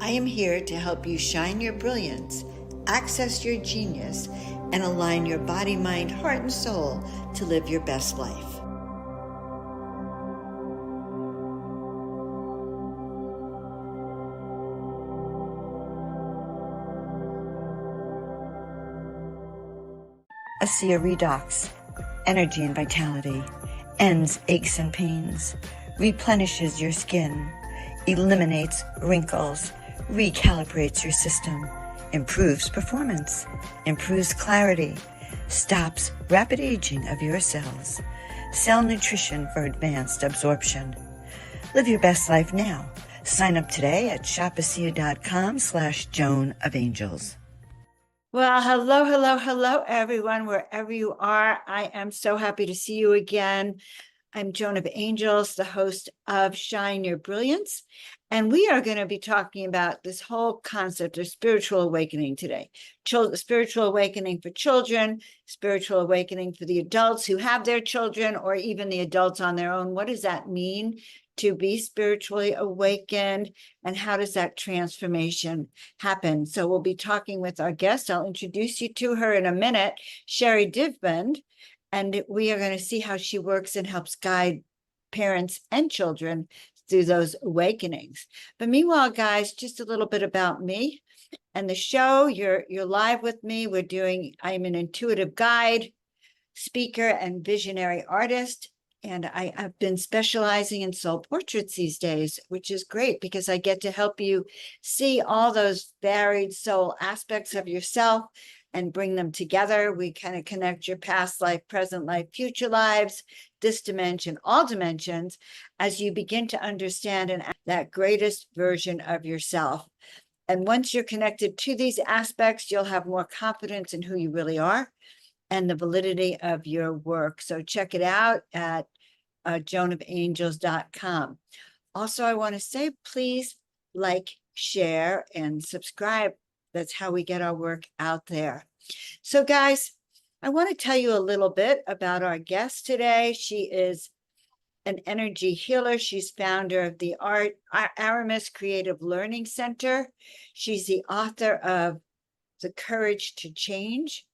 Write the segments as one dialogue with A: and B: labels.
A: I am here to help you shine your brilliance, access your genius, and align your body, mind, heart, and soul to live your best life. Acia Redox, energy and vitality, ends aches and pains, replenishes your skin, eliminates wrinkles, recalibrates your system, improves performance, improves clarity, stops rapid aging of your cells, cell nutrition for advanced absorption. Live your best life now. Sign up today at shopacia.com/Joan of Angels. Well, hello, everyone, wherever you are. I am so happy to see you again. I'm Joan of Angels, the host of Shine Your Brilliance, and we are going to be talking about this whole concept of spiritual awakening today. Spiritual awakening for children, spiritual awakening for the adults who have their children, or even the adults on their own. What does that mean to be spiritually awakened, and how does that transformation happen? So we'll be talking with our guest. I'll introduce you to her in a minute, Sherri Divband, and we are going to see how she works and helps guide parents and children through those awakenings. But meanwhile, guys, just a little bit about me and the show. You're live with me. I'm an intuitive guide, speaker, and visionary artist. And I've been specializing in soul portraits these days, which is great because I get to help you see all those varied soul aspects of yourself and bring them together. We kind of connect your past life, present life, future lives, this dimension, all dimensions, as you begin to understand that greatest version of yourself. And once you're connected to these aspects, you'll have more confidence in who you really are and the validity of your work. So check it out at joanofangels.com. Also, I want to say, please like, share, and subscribe. That's how we get our work out there. So, guys, I want to tell you a little bit about our guest today. She is an energy healer. She's founder of the Aramis Creative Learning Center. She's the author of The Courage to Change,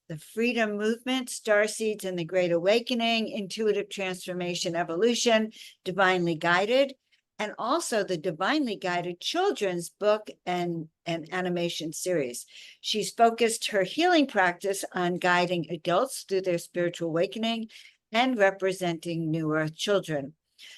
A: The Freedom Movement, Starseeds and the Great Awakening, Intuitive Transformation Evolution, Divinely Guided, and also the Divinely Guided children's book and animation series. She's focused her healing practice on guiding adults through their spiritual awakening and representing New Earth children.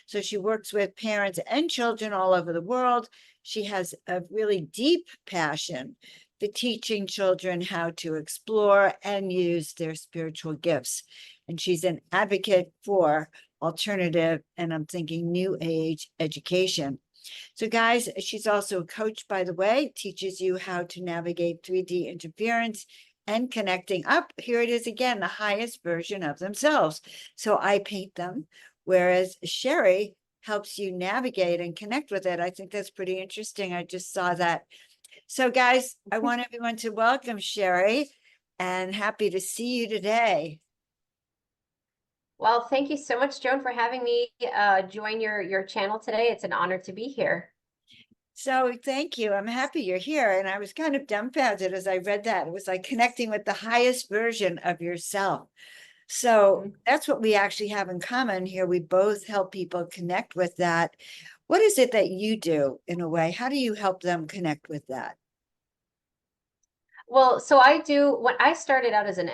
A: So she works with parents and children all over the world. She has a really deep passion for teaching children how to explore and use their spiritual gifts. And she's an advocate for alternative, and I'm thinking new age education. So guys, she's also a coach, by the way, teaches you how to navigate 3D interference and connecting up. Here it is again, the highest version of themselves. So I paint them, whereas Sherri helps you navigate and connect with it. I think that's pretty interesting. I just saw that. So guys, I want everyone to welcome Sherri, and happy to see you today.
B: Well, thank you so much, Joan, for having me join your channel today. It's an honor to be here.
A: So thank you. I'm happy you're here. And I was kind of dumbfounded as I read that. It was like connecting with the highest version of yourself. So that's what we actually have in common here. We both help people connect with that. What is it that you do in a way? How do you help them connect with that?
B: Well, so when I started out as an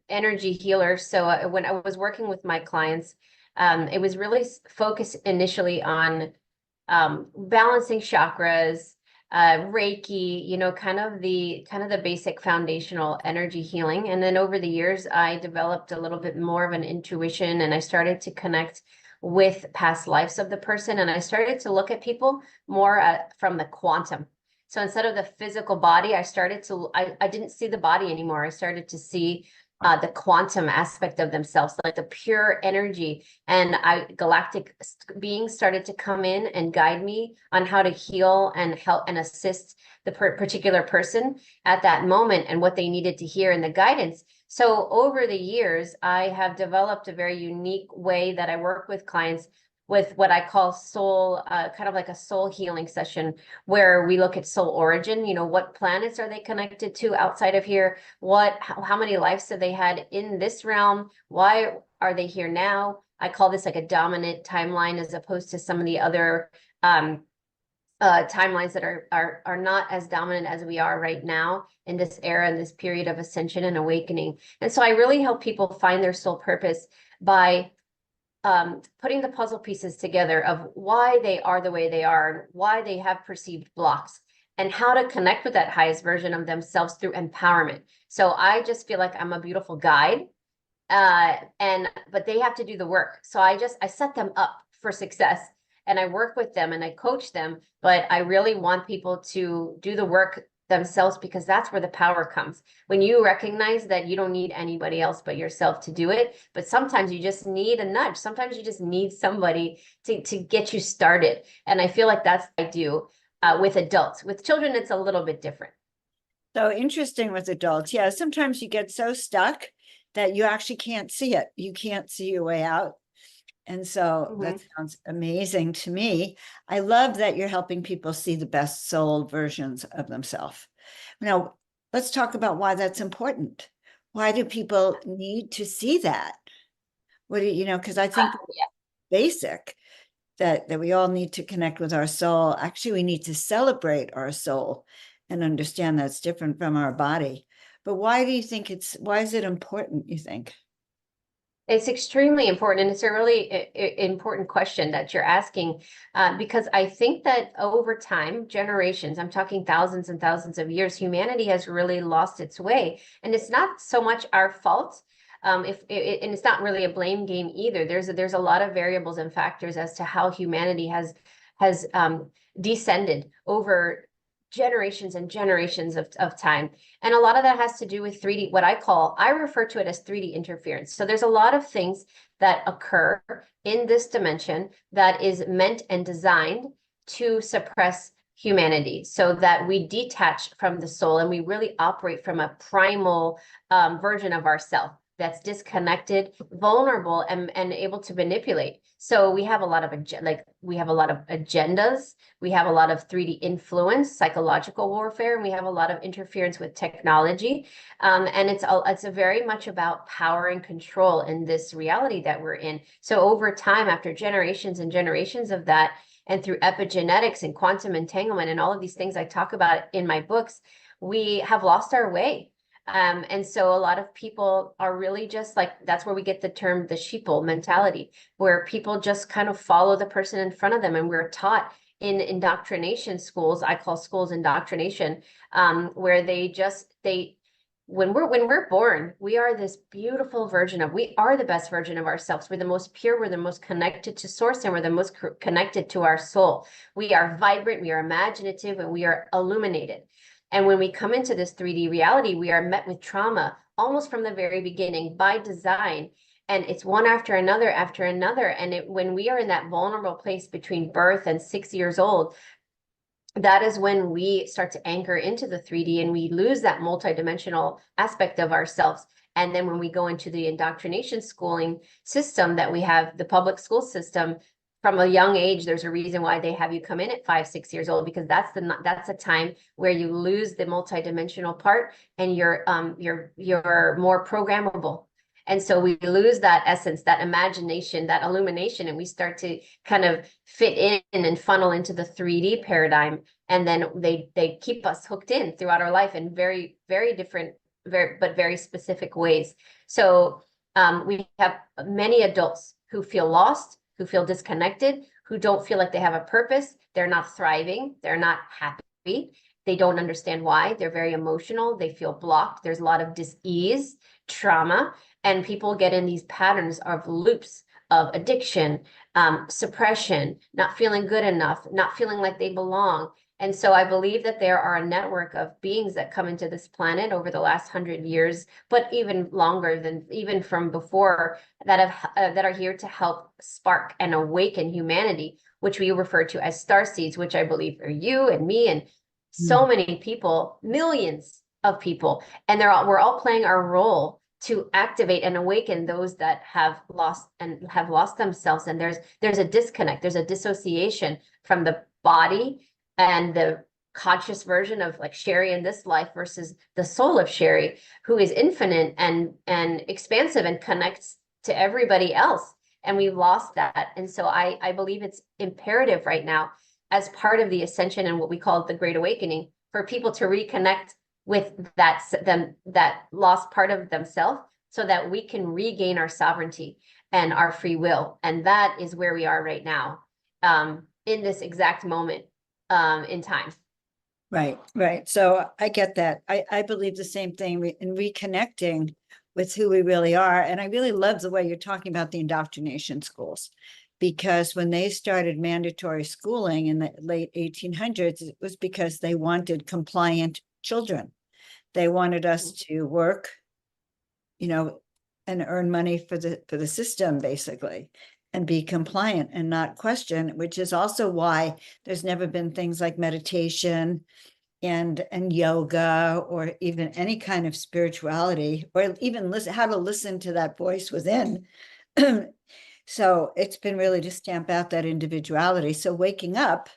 B: energy healer. So when I was working with my clients, it was really focused initially on balancing chakras, Reiki, kind of the basic foundational energy healing. And then over the years, I developed a little bit more of an intuition, and I started to connect with past lives of the person. And I started to look at people more from the quantum. So instead of the physical body, I didn't see the body anymore. I started to see the quantum aspect of themselves, like the pure energy. And galactic beings started to come in and guide me on how to heal and help and assist the particular person at that moment and what they needed to hear in the guidance. So over the years, I have developed a very unique way that I work with clients with what I call soul, kind of like a soul healing session, where we look at soul origin. You know, what planets are they connected to outside of here? How many lives have they had in this realm? Why are they here now? I call this like a dominant timeline, as opposed to some of the other timelines that are not as dominant as we are right now in this era, in this period of ascension and awakening. And so I really help people find their soul purpose by putting the puzzle pieces together of why they are the way they are, why they have perceived blocks, and how to connect with that highest version of themselves through empowerment. So I just feel like I'm a beautiful guide, but they have to do the work. So I set them up for success, and I work with them and I coach them, but I really want people to do the work themselves, because that's where the power comes. When you recognize that you don't need anybody else but yourself to do it, but sometimes you just need a nudge. Sometimes you just need somebody to get you started. And I feel like that's what I do with adults. With children, it's a little bit different.
A: So interesting with adults. Yeah, sometimes you get so stuck that you actually can't see it. You can't see your way out. And so that sounds amazing to me. I love that you're helping people see the best soul versions of themselves. Now, let's talk about why that's important. Why do people need to see that? What do you know? Because I think basic that we all need to connect with our soul. Actually, we need to celebrate our soul and understand that's different from our body. But why do you think why is it important, you think?
B: It's extremely important, and it's a really important question that you're asking, because I think that over time, generations, I'm talking thousands and thousands of years, humanity has really lost its way. And it's not so much our fault, and it's not really a blame game either. There's a lot of variables and factors as to how humanity has descended over generations and generations of time. And a lot of that has to do with 3D, I refer to it as 3D interference. So there's a lot of things that occur in this dimension that is meant and designed to suppress humanity, so that we detach from the soul and we really operate from a primal version of ourself that's disconnected, vulnerable, and able to manipulate. So we have a lot of agendas, we have a lot of 3D influence, psychological warfare, and we have a lot of interference with technology. And it's a very much about power and control in this reality that we're in. So over time, after generations and generations of that, and through epigenetics and quantum entanglement and all of these things I talk about in my books, we have lost our way. And so a lot of people are really just like, that's where we get the term, the sheeple mentality, where people just kind of follow the person in front of them. And we're taught in indoctrination schools, I call schools indoctrination, where when we're born, we are this beautiful we are the best version of ourselves. We're the most pure, we're the most connected to source, and we're the most connected to our soul. We are vibrant, we are imaginative, and we are illuminated. And when we come into this 3D reality, we are met with trauma almost from the very beginning by design. And it's one after another after another. And when we are in that vulnerable place between birth and 6 years old, that is when we start to anchor into the 3D and we lose that multidimensional aspect of ourselves. And then when we go into the indoctrination schooling system that we have, the public school system, from a young age, there's a reason why they have you come in at 5, 6 years old, because that's a time where you lose the multidimensional part and you're more programmable. And so we lose that essence, that imagination, that illumination, and we start to kind of fit in and funnel into the 3D paradigm. And then they keep us hooked in throughout our life in very, very different, very specific ways. So we have many adults who feel lost, who feel disconnected, who don't feel like they have a purpose. They're not thriving. They're not happy. They don't understand why. They're very emotional. They feel blocked. There's a lot of dis-ease, trauma, and people get in these patterns of loops of addiction, suppression, not feeling good enough, not feeling like they belong. And so I believe that there are a network of beings that come into this planet over the last 100 years, but even longer than even from before, that are here to help spark and awaken humanity, which we refer to as starseeds, which I believe are you and me and so many people, millions of people. And we're all playing our role to activate and awaken those that have lost themselves. And there's a disconnect, there's a dissociation from the body and the conscious version of like Sherri in this life versus the soul of Sherri, who is infinite and expansive and connects to everybody else. And we've lost that. And so I believe it's imperative right now, as part of the ascension and what we call the Great Awakening, for people to reconnect with that lost part of themselves, so that we can regain our sovereignty and our free will. And that is where we are right now, in this exact moment in time.
A: Right, right. So I get that. I believe the same thing in reconnecting with who we really are. And I really love the way you're talking about the indoctrination schools, because when they started mandatory schooling in the late 1800s, it was because they wanted compliant children. They wanted us to work, and earn money for the system, basically, and be compliant and not question, which is also why there's never been things like meditation and yoga, or even any kind of spirituality, or even how to listen to that voice within. So it's been really to stamp out that individuality. So waking up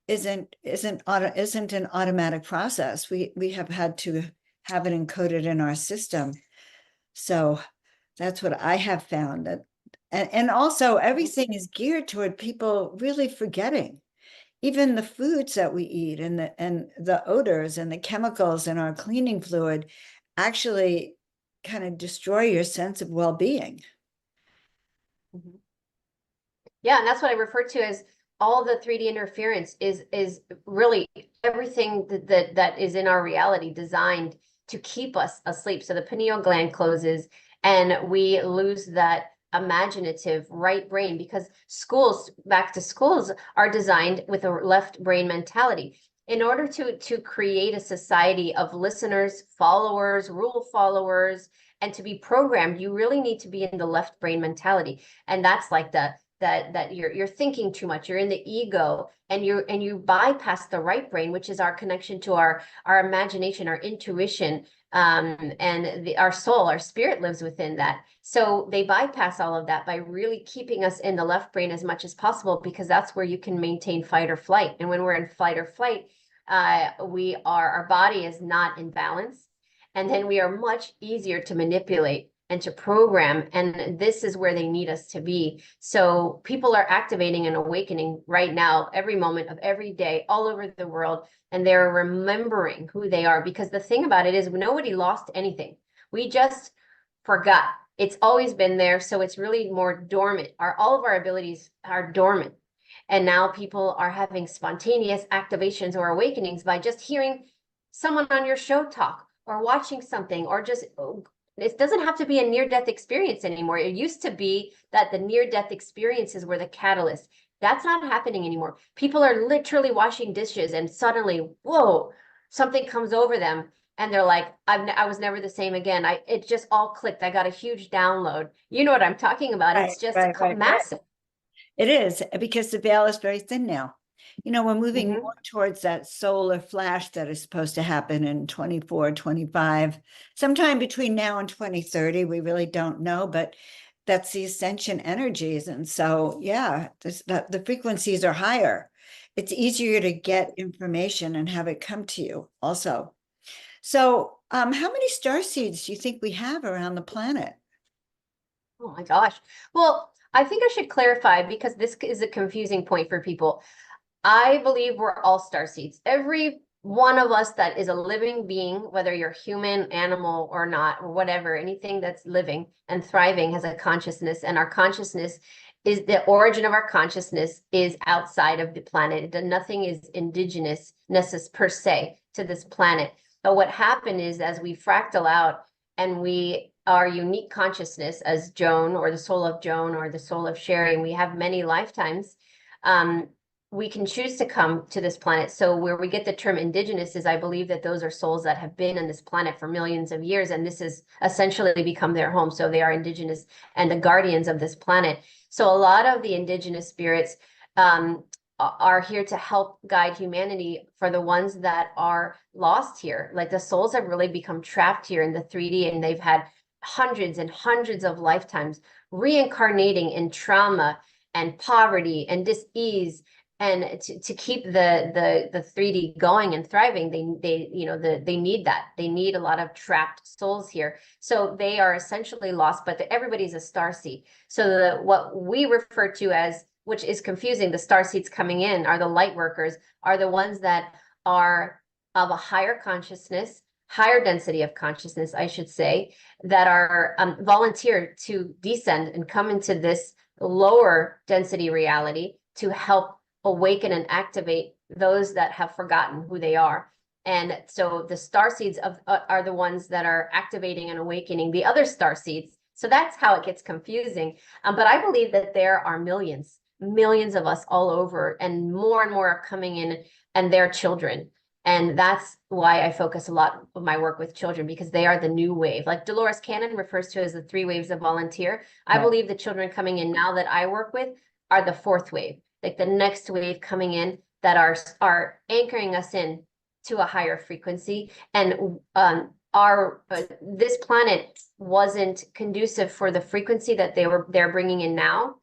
A: isn't an automatic process. We have had to have it encoded in our system. So that's what I have found, that and also everything is geared toward people really forgetting. Even the foods that we eat and the odors and the chemicals in our cleaning fluid actually kind of destroy your sense of well-being.
B: Mm-hmm. Yeah, and that's what I refer to as all the 3D interference is really everything that is in our reality designed to keep us asleep. So the pineal gland closes and we lose that imaginative right brain, because back to schools are designed with a left brain mentality. In order to create a society of listeners, followers, rule followers, and to be programmed, you really need to be in the left brain mentality. And that's like that you're thinking too much, you're in the ego, and you bypass the right brain, which is our connection to our imagination, our intuition, and our soul, our spirit lives within that. So they bypass all of that by really keeping us in the left brain as much as possible, because that's where you can maintain fight or flight. And when we're in fight or flight, our body is not in balance, and then we are much easier to manipulate and to program. And this is where they need us to be. So people are activating and awakening right now, every moment of every day, all over the world. And they're remembering who they are, because the thing about it is nobody lost anything. We just forgot. It's always been there. So it's really more dormant. All of our abilities are dormant. And now people are having spontaneous activations or awakenings by just hearing someone on your show talk, or watching something, or just it doesn't have to be a near-death experience anymore. It used to be that the near-death experiences were the catalyst. That's not happening anymore. People are literally washing dishes and suddenly, whoa, something comes over them. And they're like, I was never the same again. It just all clicked. I got a huge download. You know what I'm talking about.
A: Right,
B: It's just
A: right.
B: massive.
A: It is, because the veil is very thin now. We're moving
B: Mhm.
A: more towards that solar flash that is supposed to happen in 24, 25, sometime between now and 2030. We really don't know, but that's the ascension energies. And so, yeah, the frequencies are higher. It's easier to get information and have it come to you also. So, how many star seeds do you think we have around the planet?
B: Oh my gosh. Well, I think I should clarify, because this is a confusing point for people. I believe we're all star seeds. Every one of us that is a living being, whether you're human, animal, or not, or whatever, anything that's living and thriving has a consciousness, and our consciousness is the origin of our consciousness is outside of the planet. Nothing is indigenous per se to this planet. But what happened is, as we fractal out and our unique consciousness as Joan, or the soul of Joan, or the soul of Sherri, and we have many lifetimes, we can choose to come to this planet. So where we get the term indigenous is, I believe that those are souls that have been on this planet for millions of years, and this has essentially become their home. So they are indigenous and the guardians of this planet. So a lot of the indigenous spirits are here to help guide humanity for the ones that are lost here. Like the souls have really become trapped here in the 3D, and they've had hundreds and hundreds of lifetimes, reincarnating in trauma and poverty and dis-ease, and to keep the 3D going and thriving, they need that. They need a lot of trapped souls here. So they are essentially lost, but everybody's a starseed. So what we refer to as, which is confusing, the starseeds coming in are the light workers, are the ones that are of a higher consciousness, higher density of consciousness, I should say, that are volunteered to descend and come into this lower density reality to help awaken and activate those that have forgotten who they are. And so the starseeds are the ones that are activating and awakening the other starseeds. So that's how it gets confusing. But I believe that there are millions of us all over, and more are coming in, and their children. And that's why I focus a lot of my work with children, because they are the new wave. Like Dolores Cannon refers to as the 3 waves of volunteer. I believe the children coming in now that I work with are the 4th wave, like the next wave coming in, that are anchoring us in to a higher frequency. And this planet wasn't conducive for the frequency that they're bringing in now,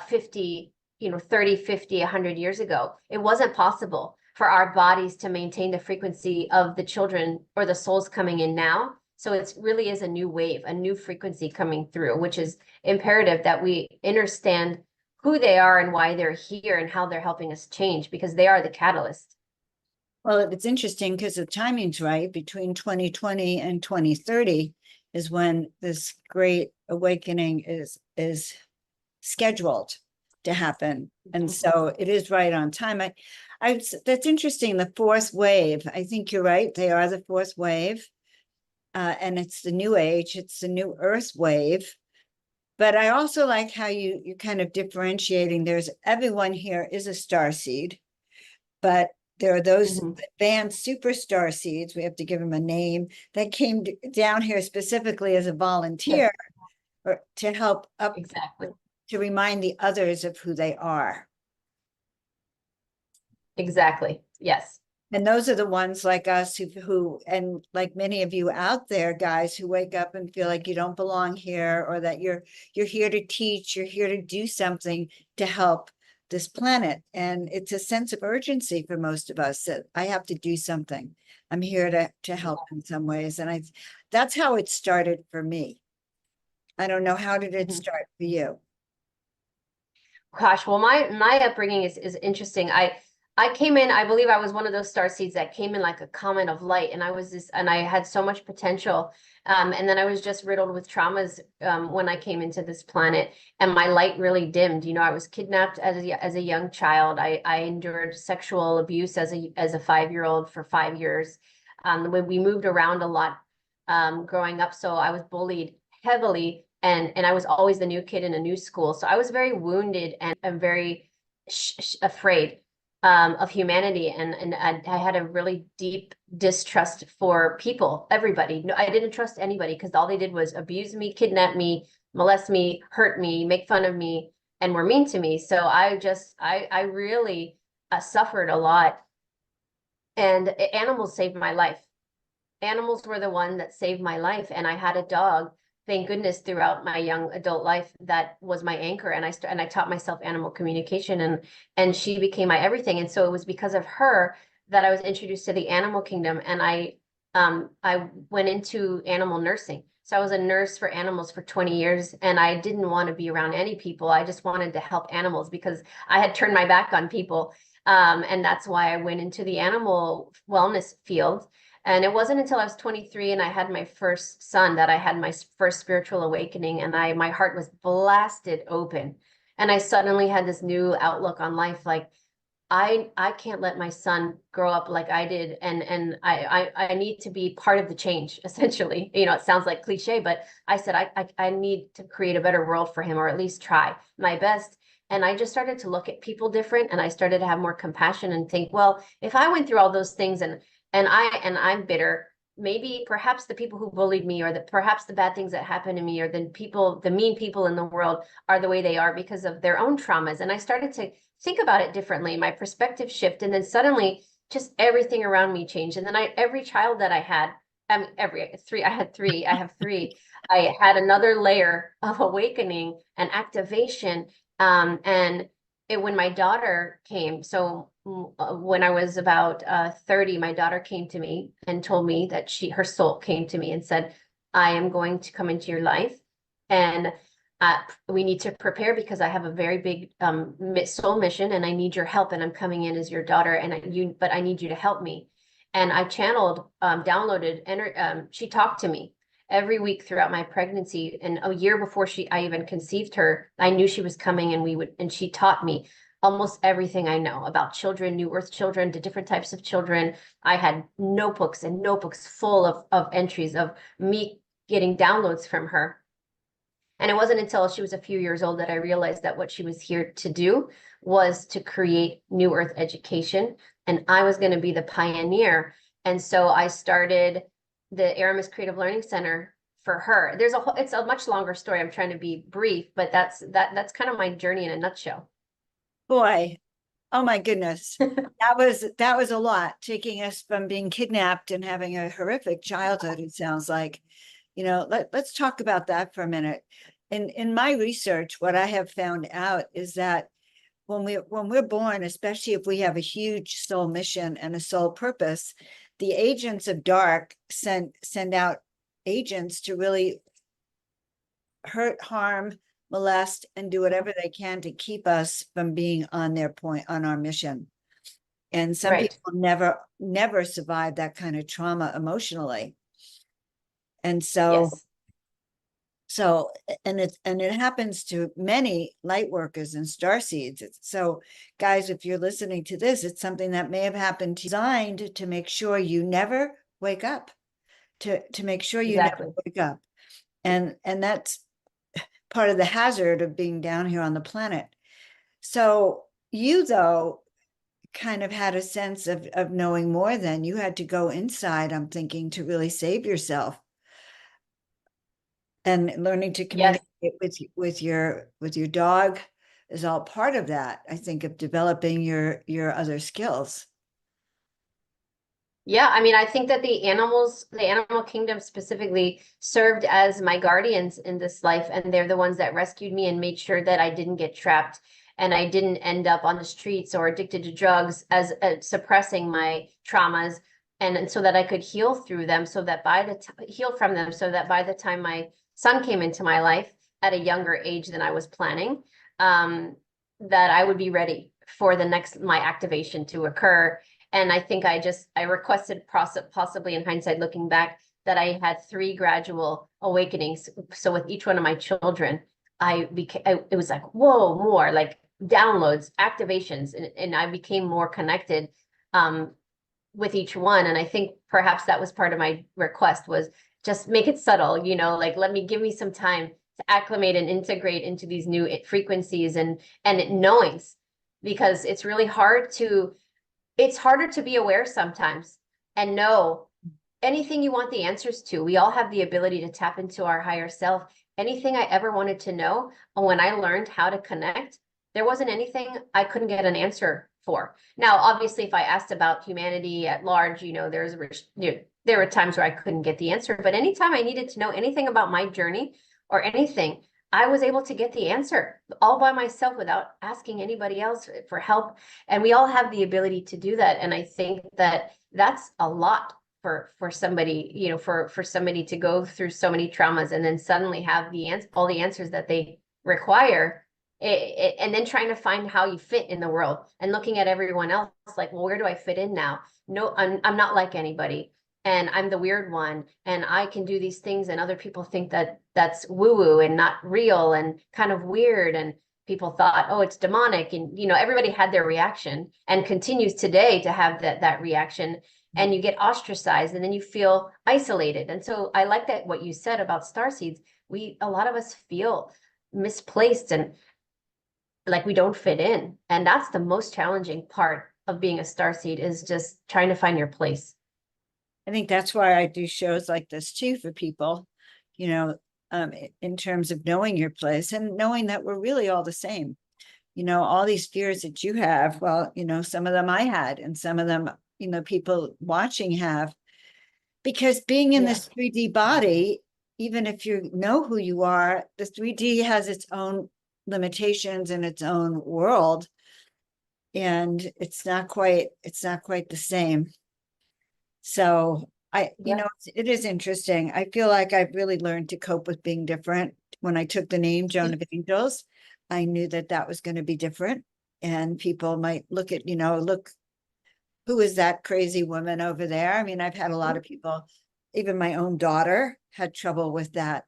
B: 50, 30, 50, 100 years ago. It wasn't possible for our bodies to maintain the frequency of the children or the souls coming in now. So it really is a new wave, a new frequency coming through, which is imperative that we understand who they are and why they're here and how they're helping us change, because they are the catalyst.
A: Well, it's interesting because the timing's right. Between 2020 and 2030 is when this great awakening is scheduled to happen. And so it is right on time. That's interesting. The 4th wave, I think you're right. They are the 4th wave. And it's the new age. It's the new earth wave. But I also like how you're kind of differentiating. Everyone here is a starseed, but there are those advanced super starseeds, we have to give them a name, that came down here specifically as a volunteer, or to help up,
B: Exactly.
A: to remind the others of who they are.
B: Exactly. Yes.
A: And those are the ones like us who, and like many of you out there, guys, who wake up and feel like you don't belong here, or that you're here to teach, you're here to do something to help this planet. And it's a sense of urgency for most of us that I have to do something. I'm here to help in some ways. And that's how it started for me. I don't know, how did it start for you?
B: Gosh, well, my upbringing is interesting. I came in, I believe I was one of those starseeds that came in like a comet of light, and I had so much potential. And then I was just riddled with traumas when I came into this planet, and my light really dimmed. I was kidnapped as a young child. I endured sexual abuse as a 5-year-old for 5 years. When we moved around a lot growing up, so I was bullied heavily, and I was always the new kid in a new school. So I was very wounded and very afraid of humanity, and I had a really deep distrust for people, everybody. No, I didn't trust anybody, because all they did was abuse me, kidnap me, molest me, hurt me, make fun of me, and were mean to me. So I really suffered a lot, and animals saved my life. Animals were the one that saved my life, and I had a dog, thank goodness, throughout my young adult life, that was my anchor. And I taught myself animal communication, and she became my everything. And so it was because of her that I was introduced to the animal kingdom, and I went into animal nursing. So I was a nurse for animals for 20 years, and I didn't want to be around any people. I just wanted to help animals, because I had turned my back on people. And that's why I went into the animal wellness field. And it wasn't until I was 23 and I had my first son that I had my first spiritual awakening, and my heart was blasted open. And I suddenly had this new outlook on life. Like, I can't let my son grow up like I did. And I need to be part of the change, essentially. It sounds like cliche, but I said, I need to create a better world for him, or at least try my best. And I just started to look at people different, and I started to have more compassion and think, well, if I went through all those things and I'm bitter, maybe perhaps the people who bullied me, or perhaps the bad things that happened to me, or the mean people in the world are the way they are because of their own traumas. And I started to think about it differently. My perspective shifted, and then suddenly just everything around me changed. And then every child that I had every three, I had three, I have three. I had another layer of awakening and activation. And when my daughter came, so when I was about 30, my daughter came to me and told me that her soul came to me and said, I am going to come into your life, and we need to prepare because I have a very big soul mission, and I need your help, and I'm coming in as your daughter, and but I need you to help me. And I channeled, downloaded, she talked to me every week throughout my pregnancy. And a year before I even conceived her, I knew she was coming, and she taught me almost everything I know about children, New Earth children, the different types of children. I had notebooks and notebooks full of entries of me getting downloads from her. And it wasn't until she was a few years old that I realized that what she was here to do was to create New Earth education. And I was going to be the pioneer. And so I started the Aramis Creative Learning Center for her. It's a much longer story. I'm trying to be brief, but that's kind of my journey in a nutshell.
A: Boy, oh my goodness. That was a lot, taking us from being kidnapped and having a horrific childhood, it sounds like. Let's talk about that for a minute. In my research, what I have found out is that when we're born, especially if we have a huge soul mission and a soul purpose, the agents of dark send out agents to really hurt, harm, molest, and do whatever they can to keep us from being on our mission. And some
B: Right.
A: people never survive that kind of trauma emotionally. And
B: Yes.
A: and it happens to many light workers and starseeds. So guys, if you're listening to this, it's something that may have happened to you, designed to make sure you never wake up, to make sure you
B: Exactly.
A: never wake up. And that's part of the hazard of being down here on the planet. So you, though, kind of had a sense of knowing more. Than you had to go inside, I'm thinking, to really save yourself. And learning to
B: Yes.
A: communicate with your dog is all part of that, I think, of developing your other skills.
B: Yeah, I mean, I think that the animal kingdom specifically served as my guardians in this life, and they're the ones that rescued me and made sure that I didn't get trapped and I didn't end up on the streets or addicted to drugs, as suppressing my traumas, and so that I could heal through them, so that heal from them, so that by the time my son came into my life at a younger age than I was planning, that I would be ready for my activation to occur. And I think I requested, possibly in hindsight, looking back, that I had 3 gradual awakenings. So with each one of my children, it was like, whoa, more like downloads, activations, and I became more connected with each one. And I think perhaps that was part of my request, was just make it subtle, like give me some time to acclimate and integrate into these new frequencies and knowings, because it's harder to be aware sometimes and know anything you want the answers to. We all have the ability to tap into our higher self. Anything I ever wanted to know, and when I learned how to connect, there wasn't anything I couldn't get an answer for. Now, obviously, if I asked about humanity at large, there were times where I couldn't get the answer. But anytime I needed to know anything about my journey or anything, I was able to get the answer all by myself without asking anybody else for help. And we all have the ability to do that. And I think that that's a lot for somebody, for somebody to go through so many traumas and then suddenly have all the answers that they require. And then trying to find how you fit in the world and looking at everyone else like, well, where do I fit in now? No, I'm not like anybody. And I'm the weird one, and I can do these things, and other people think that that's woo-woo and not real and kind of weird. And people thought, oh, it's demonic. And, everybody had their reaction and continues today to have that reaction. And you get ostracized, and then you feel isolated. And so I like that what you said about starseeds. A lot of us feel misplaced and like we don't fit in. And that's the most challenging part of being a starseed, is just trying to find your place.
A: I think that's why I do shows like this too, for people, in terms of knowing your place and knowing that we're really all the same. All these fears that you have, well, some of them I had, and some of them, people watching have. Because being in
B: Yeah.
A: this 3D body, even if you know who you are, the 3D has its own limitations and its own world. And it's not quite the same. So
B: Yeah.
A: it is interesting. I feel like I've really learned to cope with being different. When I took the name Joan of Angels, I knew that that was going to be different. And people might look at, look, who is that crazy woman over there? I mean, I've had a lot of people, even my own daughter had trouble with that.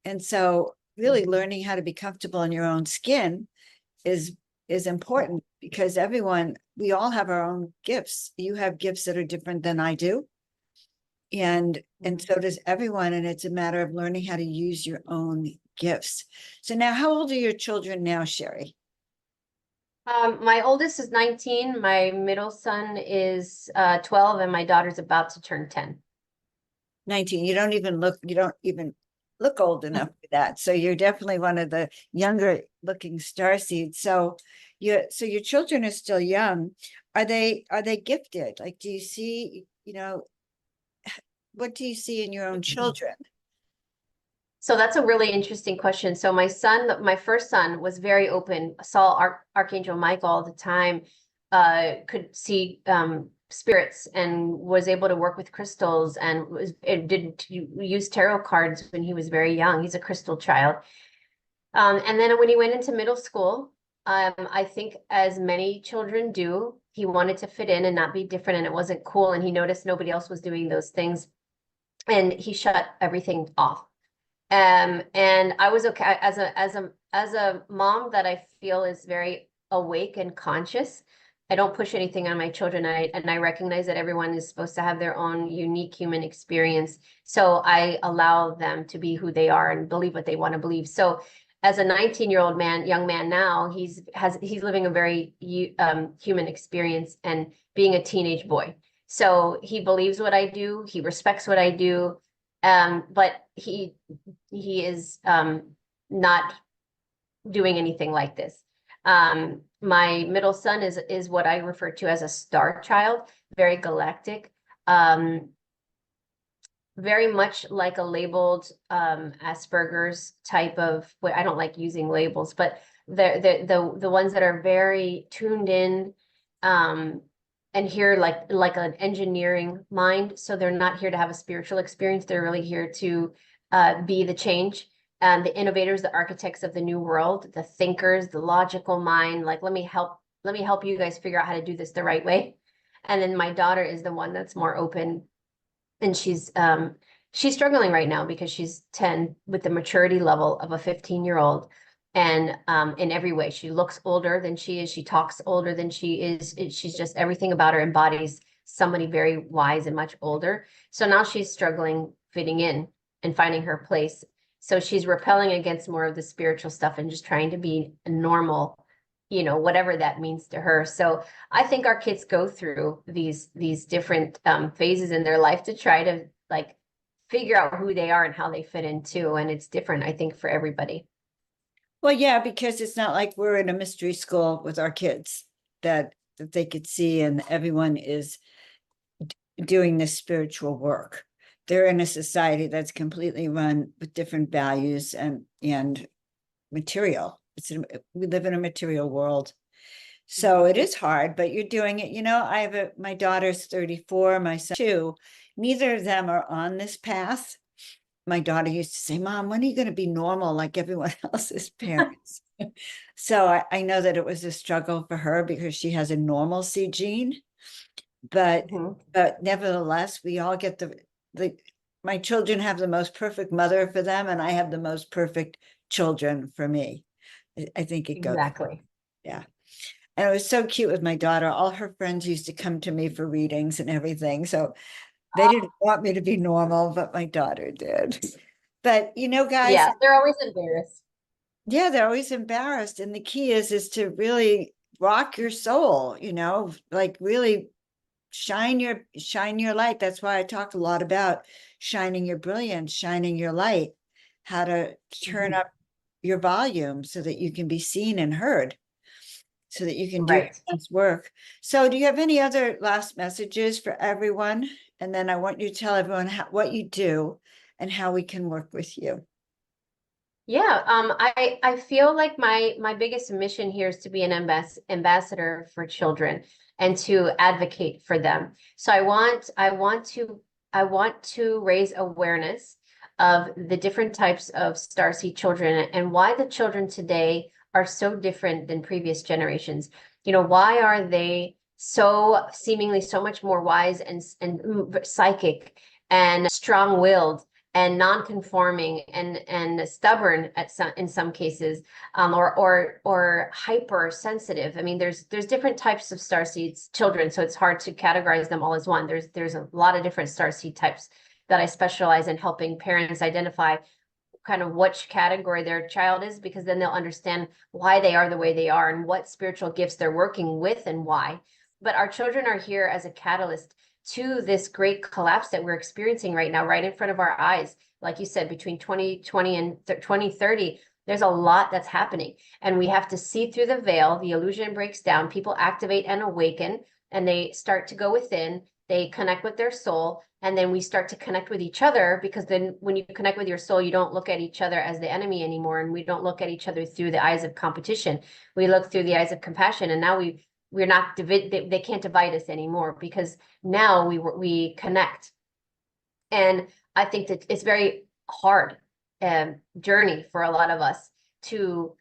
A: And so really learning how to be comfortable in your own skin is important, because we all have our own gifts. You have gifts that are different than I do. And so does everyone. And it's a matter of learning how to use your own gifts. So now, how old are your children now, Sherri?
B: My oldest is 19, my middle son is 12, and my daughter's about to turn 10.
A: 19. You don't even look old enough for that. So you're definitely one of the younger looking starseeds. So your children are still young. Are they gifted? Like, do you see, what do you see in your own children?
B: So that's a really interesting question. So my first son was very open, saw Archangel Michael all the time, could see spirits, and was able to work with crystals, and did use tarot cards when he was very young. He's a crystal child. And then when he went into middle school, I think as many children do, he wanted to fit in and not be different, and it wasn't cool, and he noticed nobody else was doing those things, and he shut everything off. And I was okay as a mom that I feel is very awake and conscious. I don't push anything on my children. I recognize that everyone is supposed to have their own unique human experience. So I allow them to be who they are and believe what they want to believe. So as a 19-year-old young man now, he's living a very human experience and being a teenage boy. So he believes what I do, he respects what I do, but he is not doing anything like this. My middle son is what I refer to as a star child, very galactic, very much like a labeled Asperger's type of. Well, I don't like using labels, but the ones that are very tuned in, and here like an engineering mind. So they're not here to have a spiritual experience. They're really here to be the change, the innovators, the architects of the new world, the thinkers, the logical mind. Like, let me help you guys figure out how to do this the right way. And then my daughter is the one that's more open, and she's struggling right now because she's 10 with the maturity level of a 15-year-old. And in every way, she looks older than she is. She talks older than she is. She's just, everything about her embodies somebody very wise and much older. So now she's struggling fitting in and finding her place. So she's repelling against more of the spiritual stuff and just trying to be a normal, whatever that means to her. So I think our kids go through these different phases in their life to try to like figure out who they are and how they fit in too. And it's different, I think, for everybody.
A: Well, yeah, because it's not like we're in a mystery school with our kids that they could see, and everyone is doing this spiritual work. They're in a society that's completely run with different values and material. We live in a material world. So it is hard, but you're doing it. My daughter's 34, my son 2. Neither of them are on this path. My daughter used to say, Mom, when are you going to be normal like everyone else's parents? So I know that it was a struggle for her because she has a normalcy gene, but
B: Mhm.
A: nevertheless, we all get my children have the most perfect mother for them, and I have the most perfect children for me. I think it goes,
B: Exactly.
A: yeah. And it was so cute with my daughter. All her friends used to come to me for readings and everything. So they didn't want me to be normal, but my daughter did. But guys,
B: Yeah, they're always embarrassed.
A: yeah, they're always embarrassed. And the key is to really rock your soul, like really shine your light. That's why I talk a lot about shining your brilliance, shining your light, how to turn
B: Mhm.
A: up your volume so that you can be seen and heard. so that you can do
B: Right.
A: this work. So do you have any other last messages for everyone? And then I want you to tell everyone what you do and how we can work with you.
B: Yeah, I feel like my biggest mission here is to be an ambassador for children and to advocate for them. So I want to raise awareness of the different types of starseed children and why the children today are so different than previous generations. You know, why are they so seemingly so much more wise and psychic and strong-willed and non-conforming and stubborn in some cases, or hypersensitive. I mean, there's different types of starseeds children, so it's hard to categorize them all as one. There's a lot of different starseed types that I specialize in helping parents identify kind of which category their child is, because then they'll understand why they are the way they are and what spiritual gifts they're working with and why. But our children are here as a catalyst to this great collapse that we're experiencing right now, right in front of our eyes. Like you said, between 2020 and 2030, there's a lot that's happening. And we have to see through the veil. The illusion breaks down. People activate and awaken, and they start to go within. They connect with their soul. And then we start to connect with each other, because then when you connect with your soul, you don't look at each other as the enemy anymore. And we don't look at each other through the eyes of competition. We look through the eyes of compassion. And now we're not they can't divide us anymore, because now we connect. And I think that it's very hard journey for a lot of us to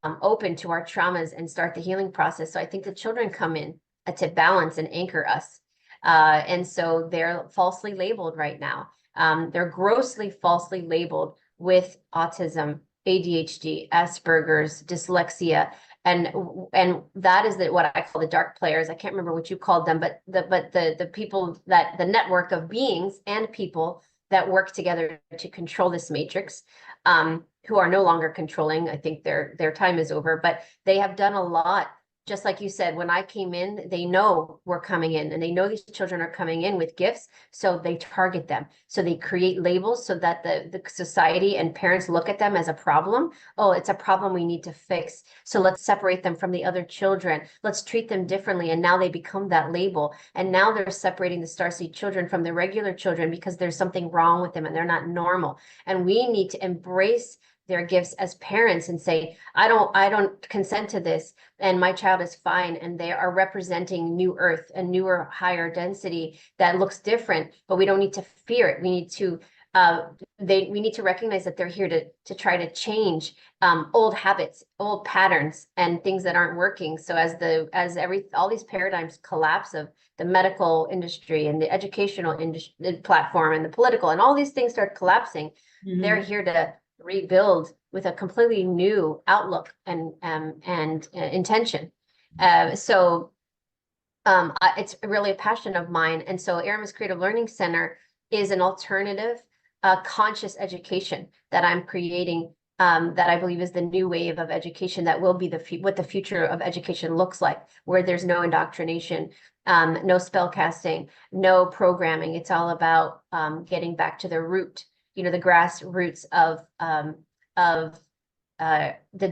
B: open to our traumas and start the healing process. So I think the children come in to balance and anchor us. And so they're falsely labeled right now. They're grossly falsely labeled with autism, ADHD, Asperger's, dyslexia, and that is what I call the dark players. I can't remember what you called them, but the people, that the network of beings and people that work together to control this matrix, who are no longer controlling. I think their time is over, but they have done a lot. Just like you said, when I came in, they know we're coming in, and they know these children are coming in with gifts. So they target them. So they create labels so that the society and parents look at them as a problem. Oh, it's a problem we need to fix. So let's separate them from the other children. Let's treat them differently. And now they become that label. And now they're separating the starseed children from the regular children because there's something wrong with them and they're not normal. And we need to embrace their gifts as parents and say, I don't consent to this, and my child is fine, and they are representing new earth, a newer, higher density that looks different, but we don't need to fear it. We need to we need to recognize that they're here to try to change old habits, old patterns, and things that aren't working. So as all these paradigms collapse of the medical industry and the educational industry platform and the political, and all these things start collapsing, they're here to rebuild with a completely new outlook and intention. So it's really a passion of mine. And so Aramis Creative Learning Center is an alternative conscious education that I'm creating, that I believe is the new wave of education that will be what the future of education looks like, where there's no indoctrination, no spell casting, no programming. It's all about getting back to the root, the grassroots of the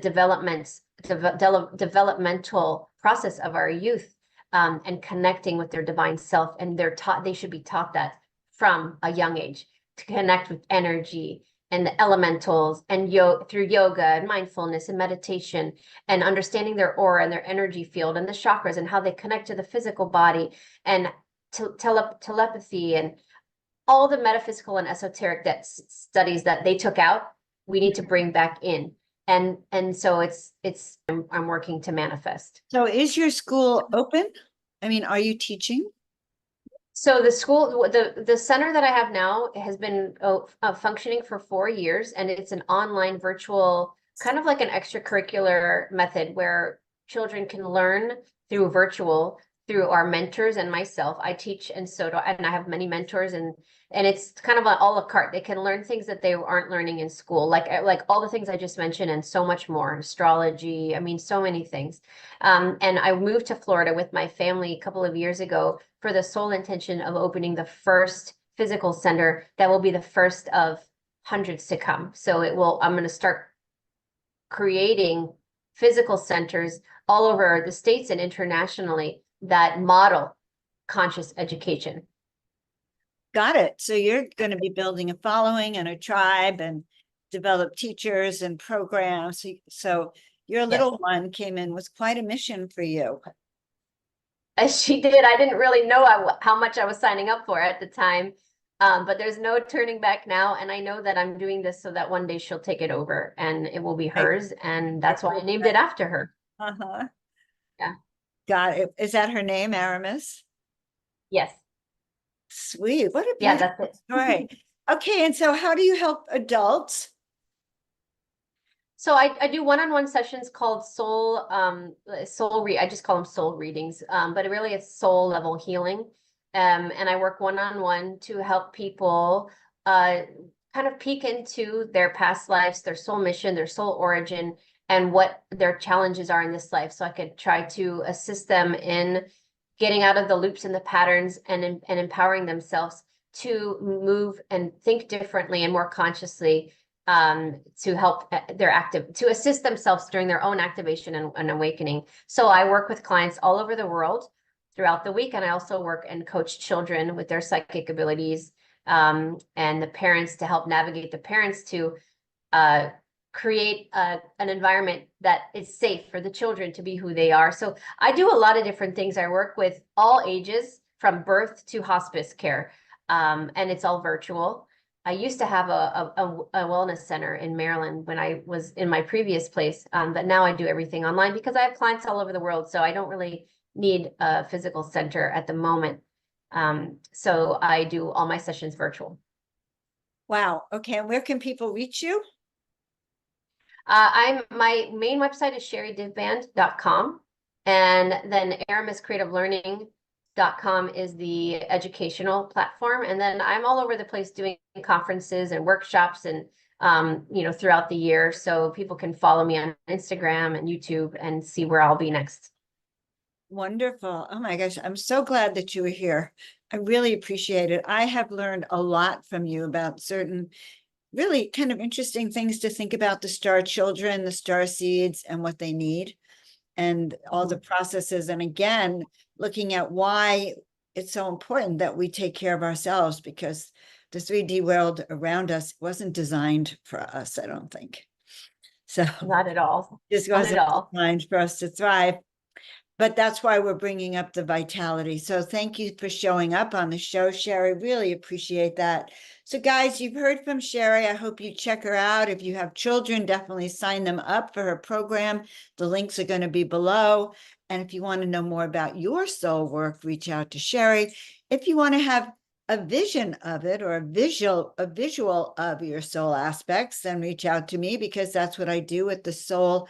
B: developmental process of our youth, and connecting with their divine self. And they should be taught that from a young age, to connect with energy and the elementals, and through yoga and mindfulness and meditation, and understanding their aura and their energy field and the chakras and how they connect to the physical body, and telepathy and all the metaphysical and esoteric studies that they took out, we need to bring back in. And so I'm working to manifest.
A: So is your school open? I mean, are you teaching?
B: So the center that I have now has been functioning for 4 years, and it's an online virtual, kind of like an extracurricular method where children can learn through our mentors and myself. I teach, and I have many mentors, and it's kind of an a la carte. They can learn things that they aren't learning in school, like all the things I just mentioned, and so much more. Astrology, I mean, so many things. And I moved to Florida with my family a couple of years ago for the sole intention of opening the first physical center that will be the first of hundreds to come. So I'm going to start creating physical centers all over the States and internationally that model conscious education.
A: Got it. So you're going to be building a following and a tribe and develop teachers and programs. So your little one came in with quite a mission for you.
B: As she did, I didn't really know how much I was signing up for at the time. But there's no turning back now. And I know that I'm doing this so that one day she'll take it over and it will be hers. And that's why I named it after her.
A: Uh-huh.
B: Yeah.
A: Got it. Is that her name, Aramis?
B: Yes.
A: Sweet. What a
B: Yeah,
A: beautiful
B: that's it.
A: story. Okay. And so how do you help adults?
B: So I do one-on-one sessions called I just call them soul readings, but it really is soul level healing. And I work one-on-one to help people kind of peek into their past lives, their soul mission, their soul origin, and what their challenges are in this life. So I could try to assist them in getting out of the loops and the patterns and empowering themselves to move and think differently and more consciously, to help to assist themselves during their own activation and awakening. So I work with clients all over the world throughout the week. And I also work and coach children with their psychic abilities, and the parents to help navigate the parents to create an environment that is safe for the children to be who they are. So I do a lot of different things. I work with all ages from birth to hospice care, and it's all virtual. I used to have a wellness center in Maryland when I was in my previous place, but now I do everything online because I have clients all over the world. So I don't really need a physical center at the moment. So I do all my sessions virtual.
A: Wow. Okay. And where can people reach you?
B: My main website is sherridivband.com, and then Aramis Creative Learning.com is the educational platform. And then I'm all over the place doing conferences and workshops and throughout the year. So people can follow me on Instagram and YouTube and see where I'll be next.
A: Wonderful. Oh my gosh. I'm so glad that you were here. I really appreciate it. I have learned a lot from you about certain really kind of interesting things to think about the star children, the star seeds, and what they need, and all the processes. And again, looking at why it's so important that we take care of ourselves, because the 3D world around us wasn't designed for us, I don't think. So
B: Not at all.
A: this
B: Not
A: wasn't
B: at all.
A: designed for us to thrive. But that's why we're bringing up the vitality. So thank you for showing up on the show, Sherri. Really appreciate that. So guys, you've heard from Sherri. I hope you check her out. If you have children, definitely sign them up for her program. The links are going to be below. And if you want to know more about your soul work, reach out to Sherri. If you want to have a vision of it or a visual of your soul aspects, then reach out to me, because that's what I do with the soul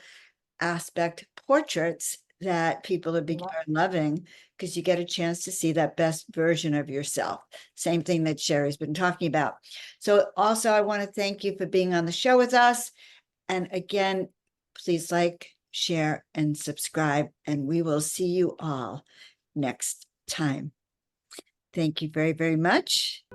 A: aspect portraits that people are loving, because you get a chance to see that best version of yourself. Same thing that Sherri's been talking about. So also, I want to thank you for being on the show with us. And again, please like, share, and subscribe, and we will see you all next time. Thank you very, very much.